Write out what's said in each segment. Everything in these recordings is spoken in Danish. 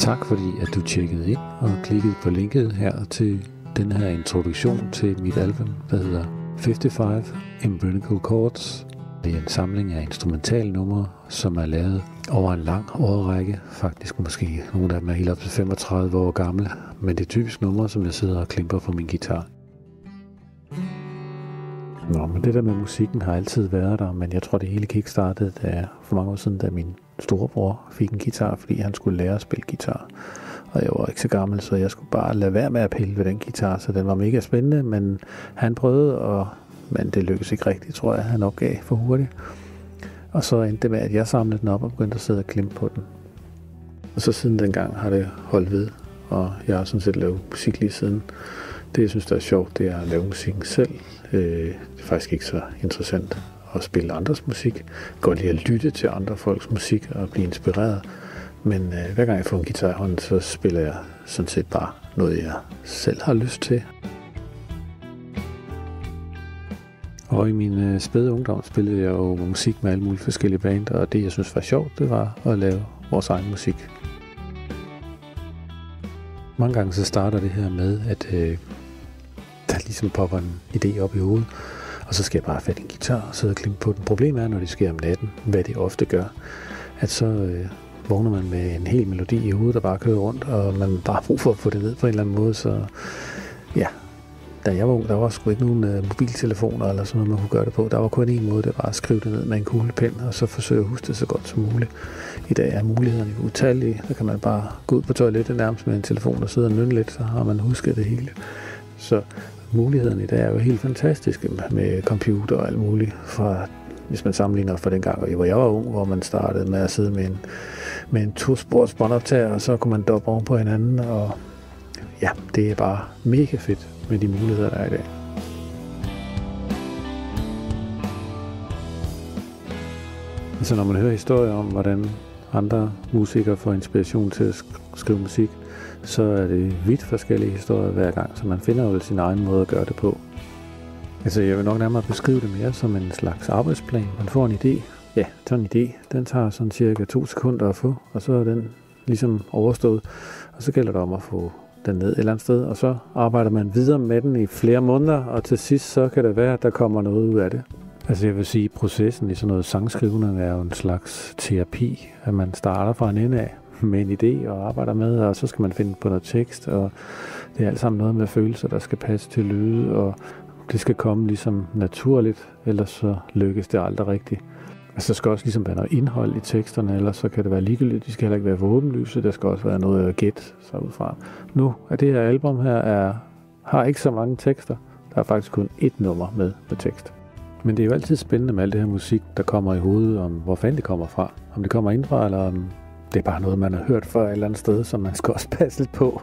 Tak fordi at du tjekkede ind og klikkede på linket her til den her introduktion til mit album, der hedder 55 Embryonical Chords. Det er en samling af instrumentalnumre, som er lavet over en lang årrække. Faktisk måske nogle af dem er helt op til 35 år gamle, men det er typisk numre, som jeg sidder og klimper på min guitar. Men det der med musikken har altid været der, men jeg tror det hele kickstartede for mange år siden, da min storebror fik en guitar, fordi han skulle lære at spille guitar. Og jeg var ikke så gammel, så jeg skulle bare lade være med at pille ved den guitar, så den var mega spændende, men han prøvede, men det lykkedes ikke rigtigt, tror jeg. Han opgav for hurtigt. Og så endte det med, at jeg samlede den op og begyndte at sidde og klimpe på den. Og så siden dengang har det holdt ved, og jeg har sådan set lavet musik lige siden. Det, jeg synes, der er sjovt, det er at lave musikken selv. Det er faktisk ikke så interessant at spille andres musik. Jeg kan godt lide at lytte til andre folks musik og blive inspireret. Men hver gang jeg får en guitar i hånden, så spiller jeg sådan set bare noget, jeg selv har lyst til. Og i min spæde ungdom spillede jeg jo musik med alle mulige forskellige band, og det, jeg synes var sjovt, det var at lave vores egen musik. Mange gange så starter det her med, at der ligesom popper en idé op i hovedet, og så skal jeg bare have fat i en guitar og sidde og klimpe på den. Problemet er, når det sker om natten, hvad det ofte gør, at så vågner man med en hel melodi i hovedet, der bare kører rundt, og man bare har brug for at få det ned på en eller anden måde, så ja. Da jeg var ung, der var sgu ikke nogen mobiltelefoner eller sådan noget, man kunne gøre det på. Der var kun en måde, det var at skrive det ned med en kuglepen, og så forsøge at huske det så godt som muligt. I dag er mulighederne utallige. Der kan man bare gå ud på toilettet nærmest med en telefon og sidde og nynne lidt, så har man husket det hele. Så mulighederne i dag er jo helt fantastiske med computer og alt muligt. Hvis man sammenligner fra den gang, hvor jeg var ung, hvor man startede med at sidde med en tospors båndoptager, og så kunne man doppe oven på hinanden, og ja, det er bare mega fedt med de muligheder, der er i dag. Så når man hører historier om, hvordan andre musikere får inspiration til at skrive musik, så er det vidt forskellige historier hver gang, så man finder jo sin egen måde at gøre det på. Altså jeg vil nok nærmere beskrive det mere som en slags arbejdsplan. Man får en idé. Ja, sådan en idé. Den tager sådan cirka 2 sekunder at få, og så er den ligesom overstået. Og så gælder det om at få den ned et eller andet sted, og så arbejder man videre med den i flere måneder, og til sidst så kan det være, at der kommer noget ud af det. Altså jeg vil sige, processen i sådan noget sangskrivning er jo en slags terapi, at man starter fra en ende af med en idé og arbejder med, og så skal man finde på noget tekst, og det er alt sammen noget med følelser, der skal passe til lyde, og det skal komme ligesom naturligt, ellers så lykkes det aldrig rigtigt. Altså der skal også ligesom være noget indhold i teksterne, ellers så kan det være ligegyldigt, de skal heller ikke være for åbenlyse, der skal også være noget at gætte sig ud fra. Nu er det her album her har ikke så mange tekster, der er faktisk kun 1 nummer med tekst. Men det er jo altid spændende med alt det her musik, der kommer i hovedet, om hvor fanden det kommer fra. Om det kommer indfra, eller om det er bare noget, man har hørt fra et eller andet sted, som man skal også passe lidt på.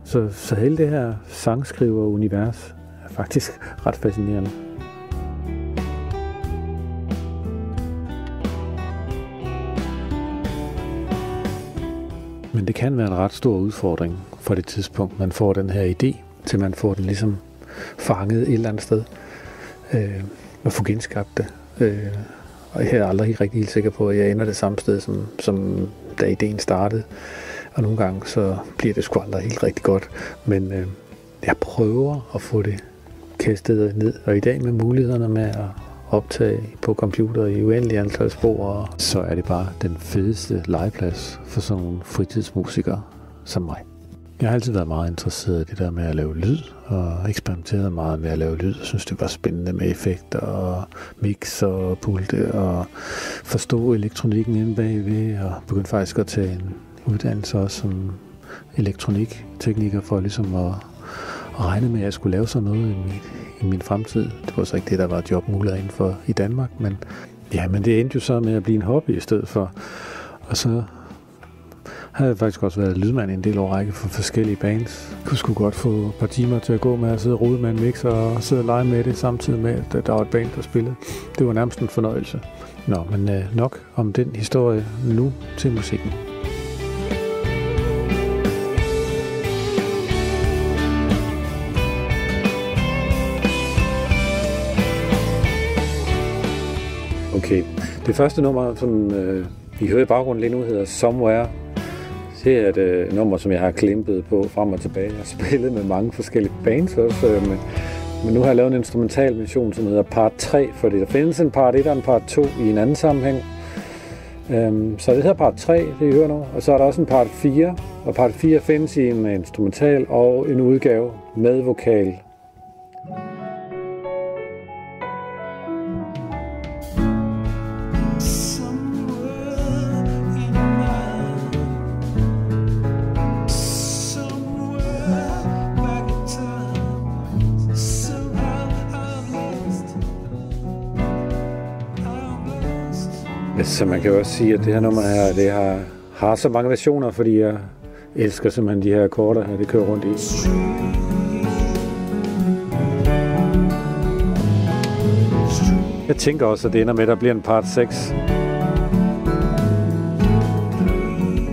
Så hele det her sangskriver-univers er faktisk ret fascinerende. Men det kan være en ret stor udfordring for det tidspunkt, man får den her idé, til man får den ligesom fanget et eller andet sted og få genskabt det. Og jeg er aldrig rigtig helt sikker på, at jeg ender det samme sted, som da ideen startede. Og nogle gange så bliver det sgu aldrig helt rigtig godt. Men jeg prøver at få det kastet ned. Og i dag med mulighederne med at optage på computer i uendelig antal spor, så er det bare den fedeste legeplads for sådan nogle fritidsmusikere som mig. Jeg har altid været meget interesseret i det der med at lave lyd, og eksperimenteret meget med at lave lyd. Jeg synes, det var spændende med effekter og mix og pulte og forstå elektronikken inde bagved, og begyndte faktisk at tage en uddannelse også som elektroniktekniker for ligesom at regne med, at jeg skulle lave sådan noget i min fremtid. Det var så ikke det, der var jobmuligheder inden for i Danmark, men det endte jo så med at blive en hobby i stedet for. Og så har jeg faktisk også været lydmand i en del årrække for forskellige bands. Jeg kunne sgu godt få et par timer til at gå med at sidde og rode med en mixer og sidde og lege med det, samtidig med, at der var et band, der spillede. Det var nærmest en fornøjelse. Men nok om den historie, nu til musikken. Okay, det første nummer, som vi hører i baggrunden lige nu, hedder Somewhere Det er et nummer, som jeg har klimpet på frem og tilbage. Jeg har spillet med mange forskellige bands også, men nu har jeg lavet en instrumental version, som hedder Part 3, fordi der findes en Part 1 og en Part 2 i en anden sammenhæng. Så det hedder Part 3, det I hører nu, og så er der også en Part 4, og Part 4 findes i en instrumental og en udgave med vokal. Så man kan jo også sige, at det her nummer her, det har så mange versioner, fordi jeg elsker simpelthen de her akkorder her, det kører rundt i. Jeg tænker også, at det ender med, at der bliver en part 6.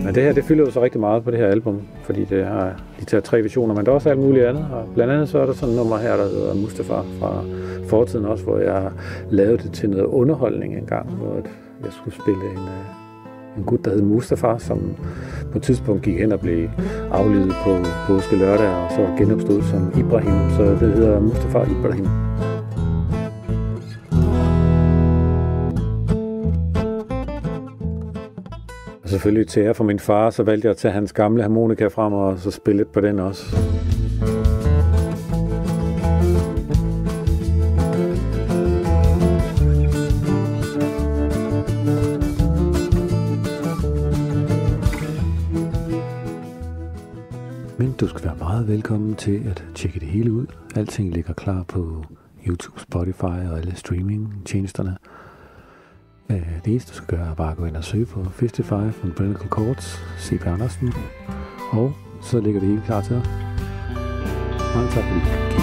Men det her, det fylder jo så rigtig meget på det her album, fordi det har de tager 3 versioner, men der er også alt muligt andet. Og blandt andet så er der sådan et nummer her, der hedder Mustafa fra fortiden også, hvor jeg har lavet det til noget underholdning engang, hvor jeg skulle spille en gut, der hed Mustafa, som på et tidspunkt gik hen og blev aflivet på påske lørdag, og så genopstod som Ibrahim, så det hedder Mustafa Ibrahim. Og selvfølgelig til ære for min far, så valgte jeg at tage hans gamle harmonika frem og så spille lidt på den også. Men du skal være meget velkommen til at tjekke det hele ud. Alting ligger klar på YouTube, Spotify og alle streaming-tjenesterne. Det eneste, du skal gøre, er bare at gå ind og søge på 55 from Brenical Chords, C.P. Andersen, og så ligger det hele klar til dig. Mange tak, fordi du